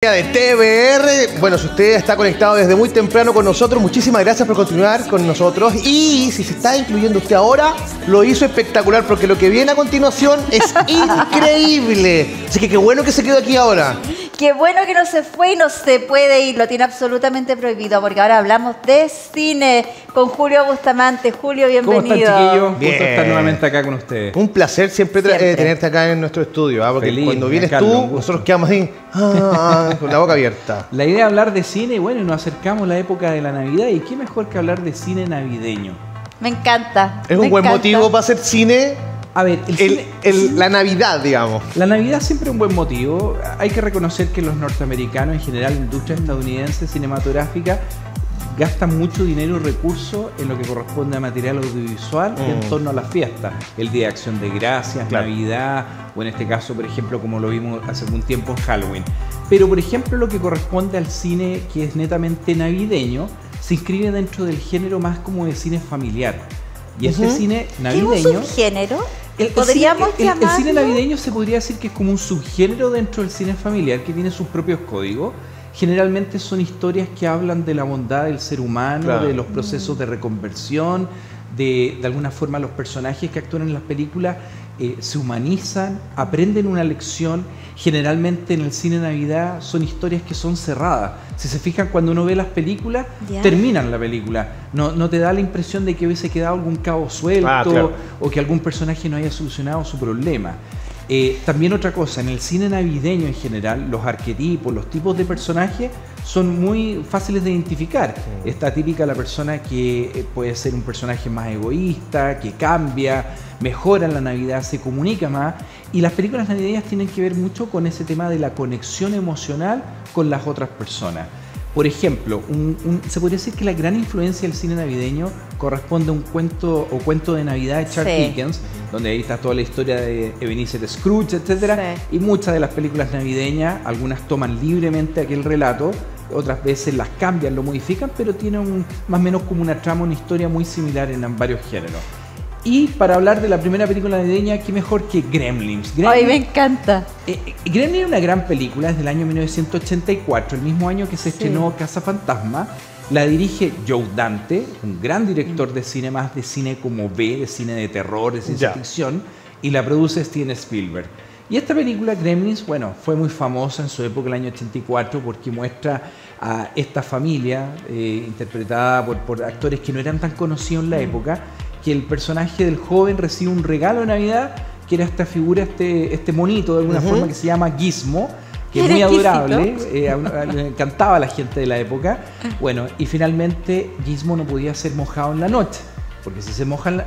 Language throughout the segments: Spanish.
De TVR. Bueno, si usted está conectado desde muy temprano con nosotros, muchísimas gracias por continuar con nosotros. Y si se está incluyendo usted ahora, lo hizo espectacular, porque lo que viene a continuación es increíble. Así que qué bueno que se quedó aquí ahora. Qué bueno que no se fue y no se puede ir, lo tiene absolutamente prohibido, porque ahora hablamos de cine con Julio Bustamante. Julio, bienvenido. ¿Cómo están, chiquillos? Bien. Gusto estar nuevamente acá con ustedes. Un placer siempre, tenerte acá en nuestro estudio, porque Feliz, cuando vienes Carlos, tú, un gusto. nosotros quedamos ahí con la boca abierta. La idea es hablar de cine y bueno, nos acercamos a la época de la Navidad y qué mejor que hablar de cine navideño. Me encanta. Es un buen motivo para hacer cine. A ver, La Navidad, digamos. la Navidad siempre es un buen motivo. Hay que reconocer que los norteamericanos, en general la industria estadounidense cinematográfica, gastan mucho dinero y recursos en lo que corresponde a material audiovisual en torno a las fiestas. El Día de Acción de Gracias, Claro. Navidad, o en este caso, por ejemplo, como lo vimos hace algún tiempo en Halloween. Pero, por ejemplo, lo que corresponde al cine que es netamente navideño, se inscribe dentro del género más como de cine familiar. Y este cine ¿Qué es un navideño... subgénero? El ¿Podríamos cine llamarlo? navideño se podría decir que es como un subgénero dentro del cine familiar que tiene sus propios códigos. Generalmente son historias que hablan de la bondad del ser humano, Claro. de los procesos de reconversión, de alguna forma los personajes que actúan en las películas se humanizan, aprenden una lección. Generalmente en el cine de Navidad son historias que son cerradas. Si se fijan, cuando uno ve las películas, Ya. terminan la película. No te da la impresión de que hubiese quedado algún cabo suelto Claro. o que algún personaje no haya solucionado su problema. También otra cosa, en el cine navideño en general, los arquetipos, los tipos de personajes son muy fáciles de identificar. Está típica la persona que puede ser un personaje más egoísta, que cambia, mejora en la Navidad, se comunica más. Y las películas navideñas tienen que ver mucho con ese tema de la conexión emocional con las otras personas. Por ejemplo, se podría decir que la gran influencia del cine navideño corresponde a un cuento de Navidad de Charles Sí. Dickens, donde ahí está toda la historia de Ebenezer Scrooge, etc. Sí. Y muchas de las películas navideñas, algunas toman libremente aquel relato, otras veces las cambian, lo modifican, pero tienen más o menos como una trama, una historia muy similar en varios géneros. Y para hablar de la primera película navideña, qué mejor que Gremlins. Ay, me encanta. Gremlins es una gran película, es del año 1984, el mismo año que se estrenó Cazafantasma. La dirige Joe Dante, un gran director de cine, más de cine como B, de cine de terror, de ciencia ficción, y la produce Steven Spielberg. Y esta película, Gremlins, bueno, fue muy famosa en su época, el año 84, porque muestra a esta familia, interpretada por actores que no eran tan conocidos en la época, que el personaje del joven recibe un regalo de Navidad, que era esta figura, este monito de alguna forma, que se llama Gizmo, que es muy adorable, le encantaba a la gente de la época. Bueno, y finalmente Gizmo no podía ser mojado en la noche, porque si se moja,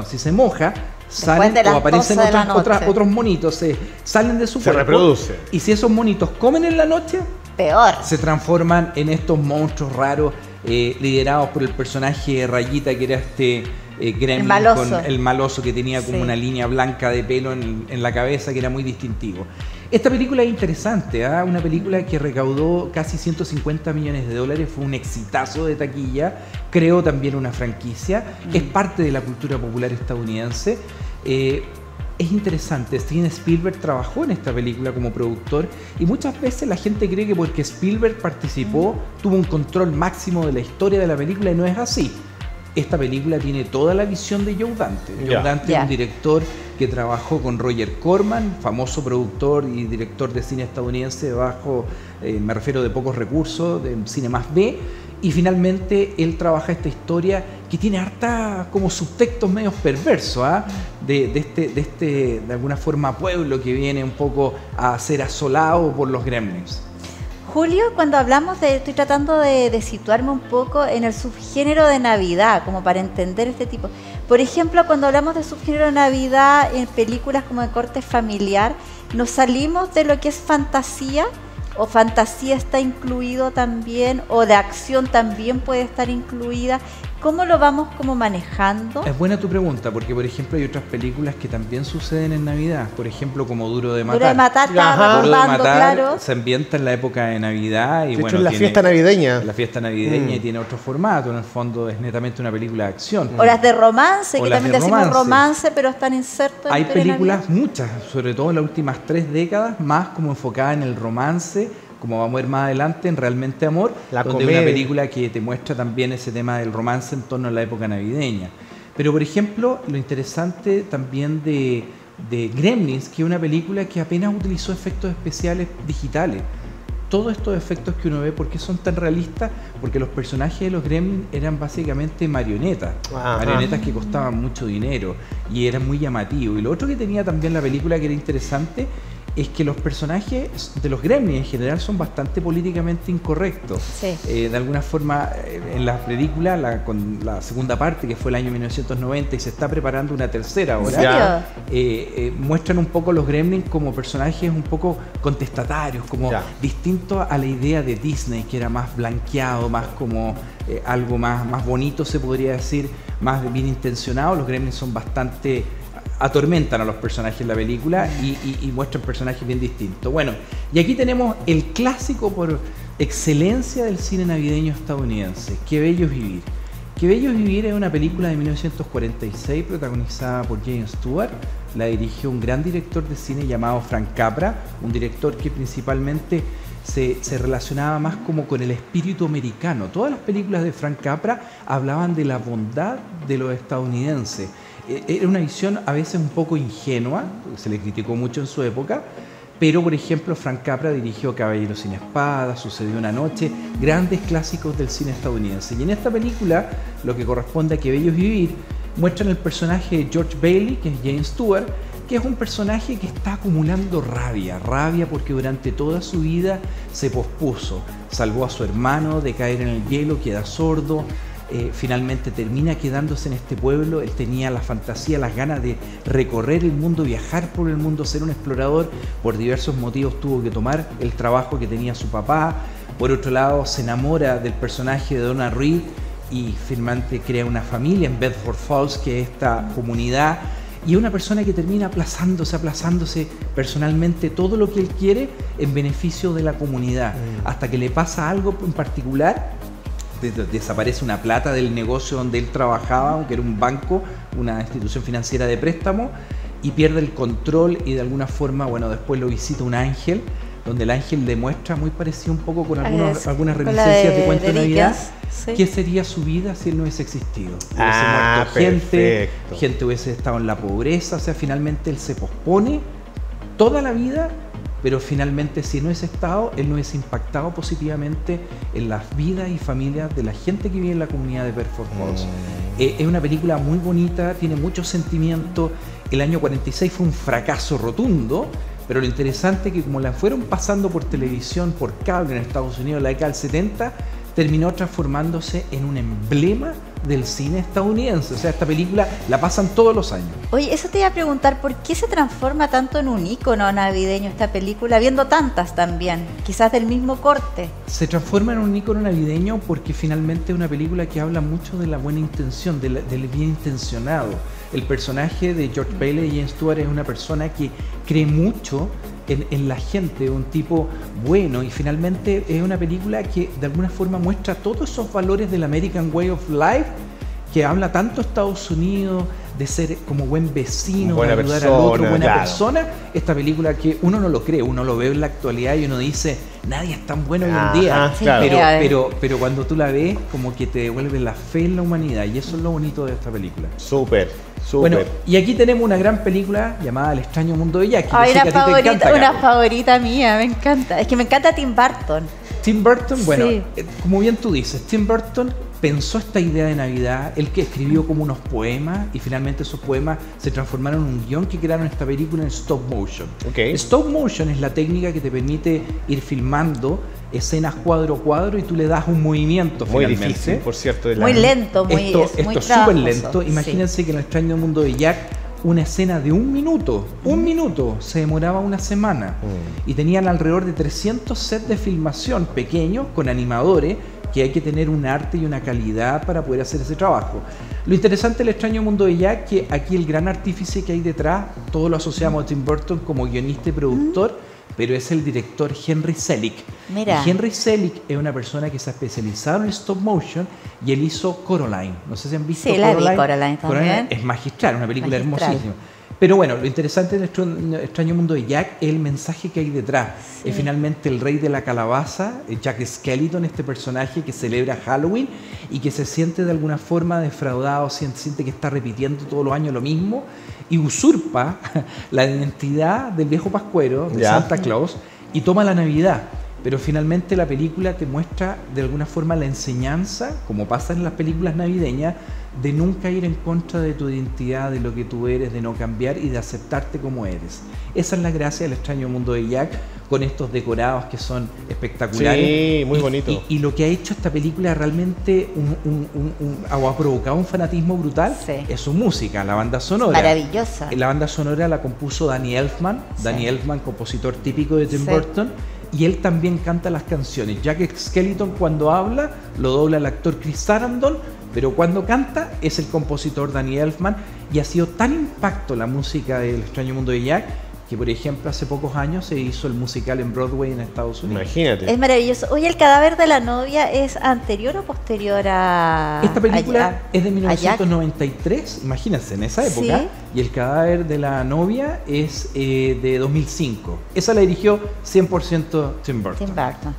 si se moja, salen de las o aparecen 12 de la noche. otros monitos, salen de su cuerpo. Se reproduce. Y si esos monitos comen en la noche, Peor. se transforman en estos monstruos raros, liderados por el personaje de Rayita, que era Gremlin, maloso. el maloso que tenía como Sí. una línea blanca de pelo en la cabeza, que era muy distintivo. Esta película es interesante, una película que recaudó casi 150 millones de dólares, fue un exitazo de taquilla, creó también una franquicia, es parte de la cultura popular estadounidense. Es interesante, Steven Spielberg trabajó en esta película como productor y muchas veces la gente cree que porque Spielberg participó tuvo un control máximo de la historia de la película, y no es así. Esta película tiene toda la visión de Joe Dante. Joe Dante es un director que trabajó con Roger Corman, famoso productor y director de cine estadounidense me refiero de pocos recursos, de cine más B. Y finalmente él trabaja esta historia que tiene harta como subtextos medios perversos, de alguna forma pueblo que viene un poco a ser asolado por los gremlins. Julio, cuando hablamos estoy tratando de situarme un poco en el subgénero de Navidad, como para entender este tipo. Por ejemplo, cuando hablamos de subgénero de Navidad en películas como de corte familiar, ¿nos salimos de lo que es fantasía? ¿O fantasía está incluido también? ¿O de acción también puede estar incluida? ¿Cómo lo vamos como manejando? Es buena tu pregunta, porque por ejemplo hay otras películas que también suceden en Navidad, por ejemplo como Duro de Matar. Duro de Matar, estaba Duro de recordando, Matar claro. se ambienta en la época de Navidad y De bueno, hecho, en la tiene fiesta navideña. la fiesta navideña y tiene otro formato, en el fondo es netamente una película de acción. O las de romance, O que las también de decimos romance. romance, pero están insertos en Hay historia de películas, Navidad. muchas, sobre todo en las últimas 3 décadas, más como enfocadas en el romance, como vamos a ver más adelante en Realmente Amor, donde es una película que te muestra también ese tema del romance en torno a la época navideña. Pero, por ejemplo, lo interesante también de Gremlins, que es una película que apenas utilizó efectos especiales digitales. Todos estos efectos que uno ve, ¿por qué son tan realistas? Porque los personajes de los Gremlins eran básicamente marionetas. Ajá. Marionetas que costaban mucho dinero y eran muy llamativos. Y lo otro que tenía también la película que era interesante es que los personajes de los Gremlins en general son bastante políticamente incorrectos. Sí. De alguna forma, en la película, con la segunda parte, que fue el año 1990, y se está preparando una tercera ahora, muestran un poco los Gremlins como personajes un poco contestatarios, como distintos a la idea de Disney, que era más blanqueado, más como algo más bonito, se podría decir, más bien intencionado. Los Gremlins son bastante... atormentan a los personajes en la película y muestran personajes bien distintos. Bueno, y aquí tenemos el clásico por excelencia del cine navideño estadounidense, Qué bello es vivir. Qué bello es vivir es una película de 1946 protagonizada por James Stewart. La dirigió un gran director de cine llamado Frank Capra, un director que principalmente se relacionaba más como con el espíritu americano. Todas las películas de Frank Capra hablaban de la bondad de los estadounidenses. Era una visión a veces un poco ingenua, se le criticó mucho en su época, pero por ejemplo Frank Capra dirigió Caballeros sin Espada, Sucedió una noche, grandes clásicos del cine estadounidense. Y en esta película, lo que corresponde a Qué bello es vivir, muestran el personaje de George Bailey, que es James Stewart, que es un personaje que está acumulando rabia porque durante toda su vida se pospuso, salvó a su hermano de caer en el hielo, queda sordo. Finalmente termina quedándose en este pueblo. Él tenía la fantasía, las ganas de recorrer el mundo, viajar por el mundo, ser un explorador. Por diversos motivos tuvo que tomar el trabajo que tenía su papá. Por otro lado, se enamora del personaje de Donna Reed y finalmente crea una familia en Bedford Falls, que es esta comunidad. Y es una persona que termina aplazándose personalmente todo lo que él quiere en beneficio de la comunidad, hasta que le pasa algo en particular. Desaparece una plata del negocio donde él trabajaba, aunque era un banco, una institución financiera de préstamo, y pierde el control y de alguna forma, bueno, después lo visita un ángel, donde el ángel le muestra, muy parecido un poco con algunas reminiscencias de Cuento de Navidad, qué sería su vida si él no hubiese existido. Hubiese muerto gente hubiese estado en la pobreza, o sea, finalmente él se pospone toda la vida. Pero finalmente, si no hubiese estado, él no hubiese impactado positivamente en las vidas y familias de la gente que vive en la comunidad de Bedford Falls. Es una película muy bonita, tiene mucho sentimiento. El año 46 fue un fracaso rotundo, pero lo interesante es que como la fueron pasando por televisión, por cable en Estados Unidos en la década del 70, terminó transformándose en un emblema del cine estadounidense. O sea, esta película la pasan todos los años. Oye, eso te iba a preguntar, ¿por qué se transforma tanto en un ícono navideño esta película, viendo tantas también, quizás del mismo corte? Se transforma en un ícono navideño porque finalmente es una película que habla mucho de la buena intención, del bien intencionado. El personaje de George Bailey y James Stewart es una persona que cree mucho en la gente, un tipo bueno, y finalmente es una película que de alguna forma muestra todos esos valores del American Way of Life, que habla tanto Estados Unidos, de ser como buen vecino, de ayudar al otro, buena persona. Esta película que uno no lo cree, uno lo ve en la actualidad y uno dice, nadie es tan bueno hoy en día. Sí, pero cuando tú la ves, como que te devuelve la fe en la humanidad, y eso es lo bonito de esta película. Súper. Bueno, y aquí tenemos una gran película llamada El extraño mundo de Jack. Una favorita mía, me encanta. Es que me encanta Tim Burton. Tim Burton, bueno, como bien tú dices, Tim Burton pensó esta idea de Navidad, él que escribió como unos poemas, y finalmente esos poemas se transformaron en un guión que crearon esta película en stop motion. Stop motion es la técnica que te permite ir filmando escenas cuadro a cuadro y tú le das un movimiento finalmente. Muy difícil, por cierto. Muy lento, esto es súper lento. Imagínense que en El extraño mundo de Jack, una escena de un minuto se demoraba una semana, y tenían alrededor de 300 sets de filmación pequeños con animadores, que hay que tener un arte y una calidad para poder hacer ese trabajo. Lo interesante del extraño mundo de Jack, que aquí el gran artífice que hay detrás, todos lo asociamos a Tim Burton como guionista y productor, pero es el director Henry Selick. Mira. Y Henry Selick es una persona que se ha especializado en stop motion, y él hizo Coraline. No sé si han visto Coraline. Sí, la vi Coraline también. Es magistral, una película hermosísima. Pero bueno, lo interesante de Extraño Mundo de Jack es el mensaje que hay detrás. Sí. Es finalmente el rey de la calabaza, Jack Skellington, este personaje que celebra Halloween y que se siente de alguna forma defraudado, siente que está repitiendo todos los años lo mismo y usurpa la identidad del viejo pascuero, de Santa Claus, y toma la Navidad. Pero finalmente la película te muestra de alguna forma la enseñanza, como pasa en las películas navideñas, de nunca ir en contra de tu identidad, de lo que tú eres, de no cambiar y de aceptarte como eres. Esa es la gracia del Extraño Mundo de Jack, con estos decorados que son espectaculares. Sí, muy bonito. Y lo que ha hecho esta película realmente ha provocado un fanatismo brutal, es su música, la banda sonora. Maravillosa. La banda sonora la compuso Danny Elfman, compositor típico de Tim Burton, y él también canta las canciones. Jack Skellington cuando habla lo dobla el actor Chris Sarandon, pero cuando canta es el compositor Danny Elfman, y ha sido tan impacto la música del Extraño Mundo de Jack que, por ejemplo, hace pocos años se hizo el musical en Broadway en Estados Unidos. Imagínate. Es maravilloso. Oye, ¿el cadáver de la novia es anterior o posterior a esta película? Es de a 1993, imagínense, en esa época. ¿Sí? Y el cadáver de la novia es de 2005. Esa la dirigió 100% Tim Burton,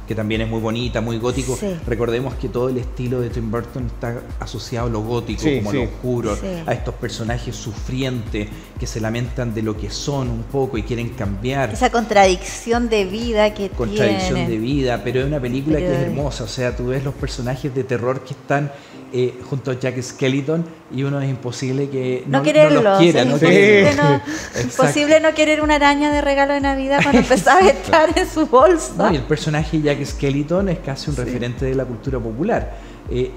que también es muy bonita, muy gótico. Sí. Recordemos que todo el estilo de Tim Burton está asociado a lo gótico, como a lo oscuro, a estos personajes sufrientes que se lamentan de lo que son un poco y quieren cambiar. Esa contradicción de vida que Contradicción tiene. de vida, pero es una película que es hermosa. O sea, tú ves los personajes de terror que están junto a Jack Skellington y uno es imposible que no los quiera. Imposible no querer una araña de regalo de Navidad cuando empezaba a estar en su bolsa. No, y el personaje Jack Skellington es casi un referente de la cultura popular.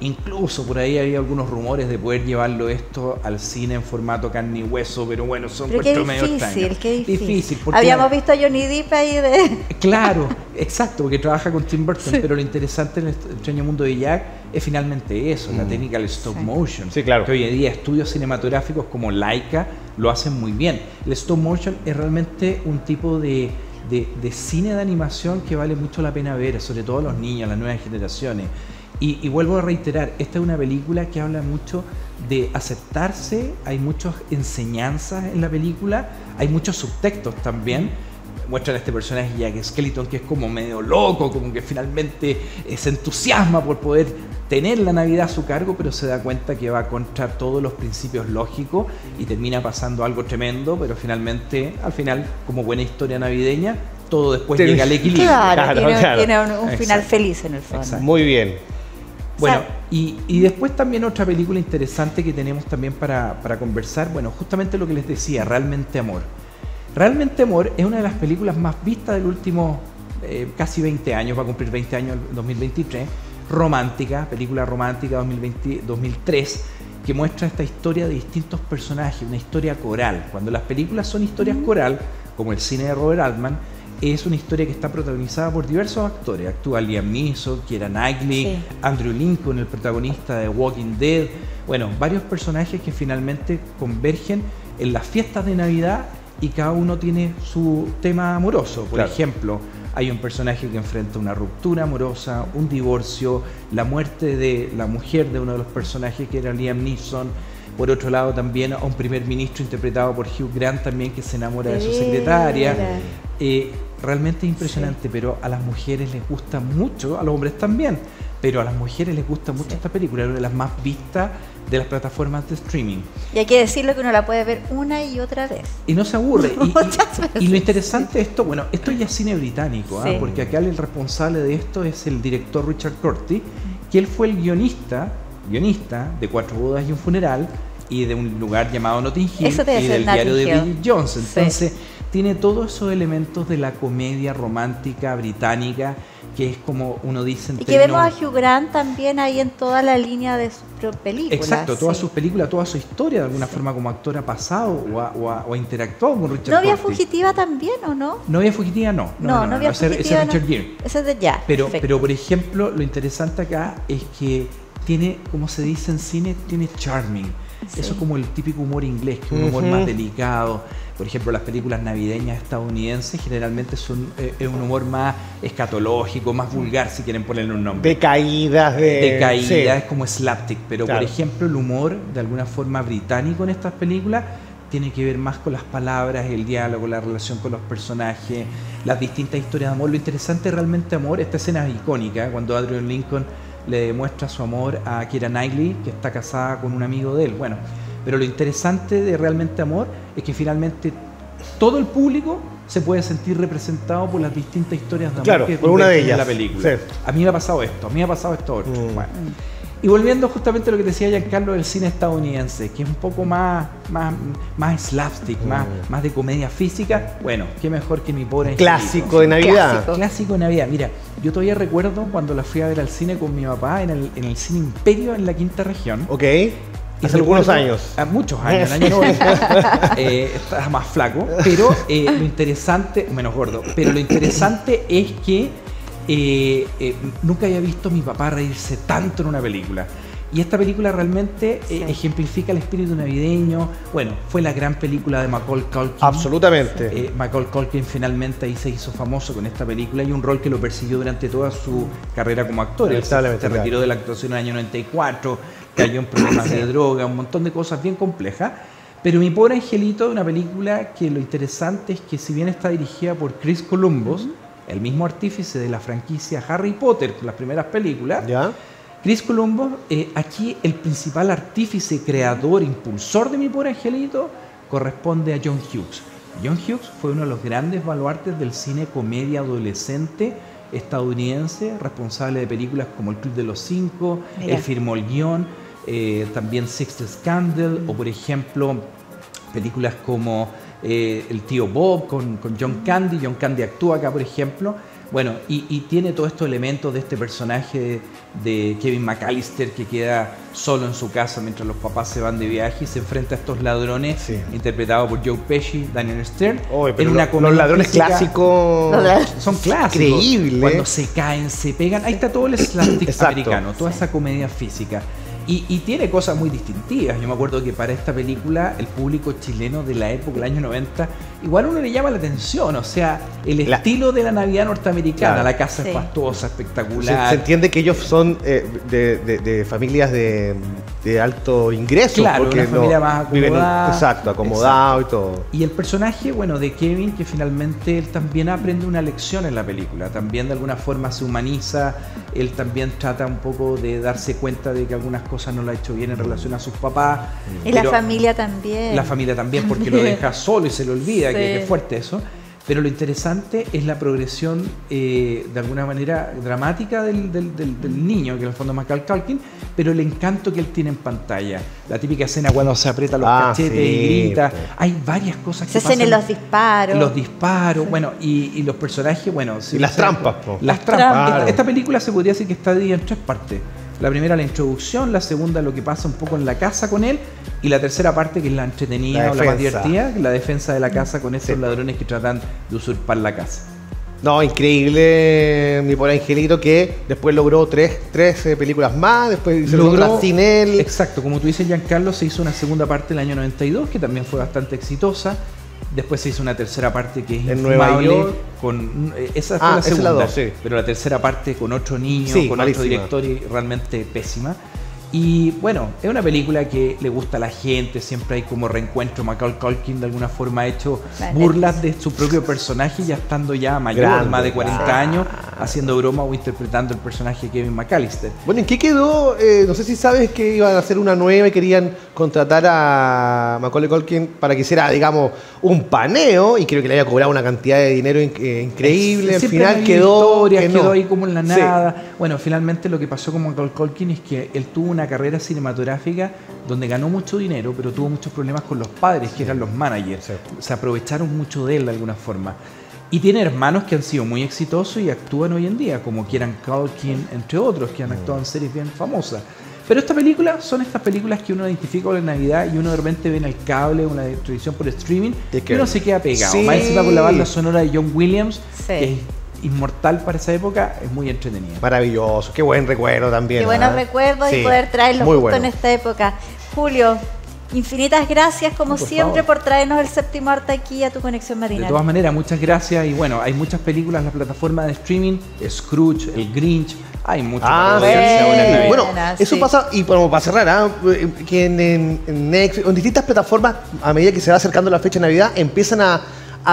Incluso por ahí había algunos rumores de poder llevarlo esto al cine en formato carne y hueso, pero bueno, son cuestiones medio extrañas. Qué difícil. Porque habíamos visto a Johnny Depp ahí de... Claro, exacto, porque trabaja con Tim Burton, pero lo interesante en el Extraño Mundo de Jack es finalmente eso, la técnica del stop motion. Sí, claro. Que hoy en día estudios cinematográficos como Laika lo hacen muy bien. El stop motion es realmente un tipo de cine de animación que vale mucho la pena ver, sobre todo a los niños, a las nuevas generaciones. Y vuelvo a reiterar, esta es una película que habla mucho de aceptarse, hay muchas enseñanzas en la película, hay muchos subtextos también. Muestran a este personaje Jack Skellington que es como medio loco, como que finalmente se entusiasma por poder tener la Navidad a su cargo, pero se da cuenta que va contra todos los principios lógicos y termina pasando algo tremendo, pero finalmente, al final, como buena historia navideña, todo después llega al equilibrio. Claro. Tiene un final feliz en el fondo. Exacto. Muy bien. Bueno, y después también otra película interesante que tenemos también para conversar, bueno, justamente lo que les decía, Realmente Amor. Realmente Amor es una de las películas más vistas del último casi 20 años, va a cumplir 20 años en 2023, película romántica 2003, que muestra esta historia de distintos personajes, una historia coral. Cuando las películas son historias coral, como el cine de Robert Altman, es una historia que está protagonizada por diversos actores. Actúa Liam Neeson, Keira Knightley, Andrew Lincoln, el protagonista de Walking Dead. Bueno, varios personajes que finalmente convergen en las fiestas de Navidad y cada uno tiene su tema amoroso. Por ejemplo, hay un personaje que enfrenta una ruptura amorosa, un divorcio, la muerte de la mujer de uno de los personajes que era Liam Neeson. Por otro lado también a un primer ministro interpretado por Hugh Grant también que se enamora de su secretaria. Realmente impresionante, pero a las mujeres les gusta mucho, a los hombres también, pero a las mujeres les gusta mucho esta película, es una de las más vistas de las plataformas de streaming. Y hay que decirlo que uno la puede ver una y otra vez. Y no se aburre. Muchas veces. Y lo interesante de esto, bueno, esto ya es cine británico, porque acá el responsable de esto es el director Richard Curtis, que él fue el guionista de Cuatro bodas y un funeral y de un lugar llamado Notting Hill y del diario de Bridget Jones. Entonces tiene todos esos elementos de la comedia romántica británica, que es como uno dice en y que vemos a Hugh Grant también ahí en toda la línea de sus películas. Exacto, todas sus películas, toda su historia de alguna forma como actor ha pasado o ha interactuado con Richard ¿Novia Curtis. Fugitiva también o no? Novia Fugitiva no. Novia Fugitiva ese es Richard Gere. Ese es de ya. Pero por ejemplo, lo interesante acá es que tiene, como se dice en cine, tiene charming. Eso es como el típico humor inglés, que es un humor más delicado. Por ejemplo, las películas navideñas estadounidenses generalmente son es un humor más escatológico, más vulgar, si quieren ponerle un nombre. De caídas, es como slapstick. Pero por ejemplo, el humor de alguna forma británico en estas películas tiene que ver más con las palabras, el diálogo, la relación con los personajes, las distintas historias de amor. Lo interesante realmente, amor, esta escena es icónica, cuando Adrian Lincoln le demuestra su amor a Keira Knightley, que está casada con un amigo de él. Bueno, pero lo interesante de realmente amor es que finalmente todo el público se puede sentir representado por las distintas historias de amor que por una de ellas en la película. Sí. A mí me ha pasado esto, a mí me ha pasado esto otro. Bueno. Y volviendo justamente a lo que decía Giancarlo del cine estadounidense, que es un poco más slapstick, más de comedia física, bueno, qué mejor que Mi Pobre Angelito. Clásico de Navidad. Clásico de Navidad. Mira, yo todavía recuerdo cuando la fui a ver al cine con mi papá en el Cine Imperio en la Quinta Región. Ok. Hace algunos años. Muchos años, el año 90. Estaba más flaco, pero lo interesante, menos gordo, pero lo interesante es que nunca había visto a mi papá reírse tanto en una película. Y esta película realmente ejemplifica el espíritu navideño. Bueno, fue la gran película de Macaulay Culkin. Absolutamente. Macaulay Culkin finalmente ahí se hizo famoso con esta película y un rol que lo persiguió durante toda su carrera como actor. Él se retiró de la actuación en el año 94, cayó en problemas de droga, un montón de cosas bien complejas. Pero Mi Pobre Angelito es una película que lo interesante es que si bien está dirigida por Chris Columbus, el mismo artífice de la franquicia Harry Potter, las primeras películas, Chris Columbus, aquí el principal artífice, creador, impulsor de Mi Pobre Angelito, corresponde a John Hughes. John Hughes fue uno de los grandes baluartes del cine comedia adolescente estadounidense, responsable de películas como El Club de los Cinco, él firmó el guión, también Sixth Scandal, o por ejemplo películas como El Tío Bob con John Candy. John Candy actúa acá, por ejemplo. Bueno, y tiene todos estos elementos de este personaje de Kevin McAllister que queda solo en su casa mientras los papás se van de viaje y se enfrenta a estos ladrones interpretados por Joe Pesci, Daniel Stern. Pero los ladrones clásicos son clásicos. Increíble. Cuando se caen, se pegan. Ahí está todo el slapstick americano, toda esa comedia física. Y tiene cosas muy distintivas. Yo me acuerdo que para esta película el público chileno de la época, el año 90, igual uno le llama la atención. O sea, el estilo de la Navidad norteamericana, la casa es fastuosa, espectacular. Se entiende que ellos son de familias de alto ingreso. Claro, porque una familia más acomodada. Acomodado y todo. Y el personaje, bueno, de Kevin, que finalmente él también aprende una lección en la película. También de alguna forma se humaniza. Él también trata un poco de darse cuenta de que algunas cosas no lo ha hecho bien en relación a sus papás. Y la familia también. La familia también, porque lo deja solo y se le olvida, que es fuerte eso. Pero lo interesante es la progresión, de alguna manera, dramática del niño, que en el fondo es Macaulay Culkin, pero el encanto que él tiene en pantalla. La típica escena cuando se aprieta los cachetes y grita. Hay varias cosas que pasan. Se hacen los disparos. Los disparos, bueno, y los personajes, bueno. Y las trampas, Las trampas. Esta película se podría decir que está dividida en tres partes. La primera, la introducción, la segunda, lo que pasa un poco en la casa con él, y la tercera parte, que es la entretenida o la más divertida, la defensa de la casa con esos ladrones que tratan de usurpar la casa. No, increíble Mi Pobre Angelito, que después logró tres películas más, después se logró sin él. Exacto, como tú dices, Giancarlo, se hizo una segunda parte el año 92, que también fue bastante exitosa. Después se hizo una tercera parte que es en Nueva York. Esa fue la segunda, la 2, pero la tercera parte con otro niño, con malísima. otro director, y realmente pésima. Y bueno, es una película que le gusta a la gente, siempre hay como reencuentro. Macaulay Culkin de alguna forma ha hecho burlas de su propio personaje, ya estando ya mayor, más de 40 años, haciendo broma o interpretando el personaje de Kevin McAllister. Bueno, ¿en qué quedó? No sé si sabes que iban a hacer una nueva y querían contratar a Macaulay Culkin para que hiciera, digamos, un paneo, y creo que le haya cobrado una cantidad de dinero increíble. Al final quedó ahí como en la nada. Bueno, finalmente lo que pasó con Macaulay Culkin es que él tuvo una carrera cinematográfica donde ganó mucho dinero, pero tuvo muchos problemas con los padres, que eran los managers. Se aprovecharon mucho de él de alguna forma. Y tiene hermanos que han sido muy exitosos y actúan hoy en día, como Kieran Culkin, entre otros, que han actuado en series bien famosas. Pero esta película son estas películas que uno identifica con la Navidad y uno de repente ve en el cable, una televisión por streaming, y uno se queda pegado. Más encima con la banda sonora de John Williams, que es inmortal para esa época, es muy entretenida. Maravilloso, qué buen recuerdo también. Qué buenos recuerdos y poder traerlos justo en esta época. Julio, Infinitas gracias, como Por siempre, favor. por traernos el séptimo arte aquí a tu conexión De matinal. todas maneras, muchas gracias. Y bueno, hay muchas películas en la plataforma de streaming. Scrooge, El Grinch. Hay mucho para verse ahora en Navidad. Bueno, eso sí. pasa, y bueno, para cerrar, que en Netflix, en distintas plataformas, a medida que se va acercando la fecha de Navidad, empiezan a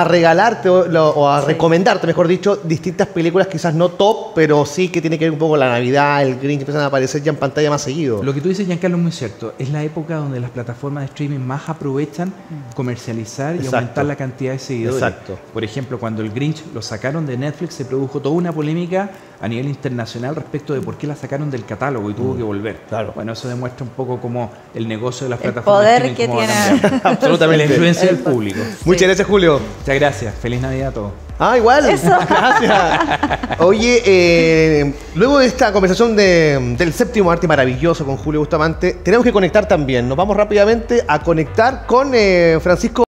regalarte o a recomendarte, mejor dicho, distintas películas, quizás no top, pero sí que tiene que ver un poco con la Navidad, el Grinch, empiezan a aparecer ya en pantalla más seguido. Lo que tú dices, Giancarlo, es muy cierto. Es la época donde las plataformas de streaming más aprovechan comercializar y Exacto. aumentar la cantidad de seguidores. Exacto. Por ejemplo, cuando el Grinch lo sacaron de Netflix, se produjo toda una polémica a nivel internacional respecto de por qué la sacaron del catálogo y tuvo que volver. Claro. Bueno, eso demuestra un poco cómo el negocio de las El plataformas de poder streaming que cómo va tiene. cambiando. Absolutamente. La influencia del público. Muchas gracias, Julio. Muchas gracias. Feliz Navidad a todos. Ah, igual. Eso. Gracias. Oye, luego de esta conversación del séptimo arte maravilloso con Julio Bustamante, tenemos que conectar también. Nos vamos rápidamente a conectar con Francisco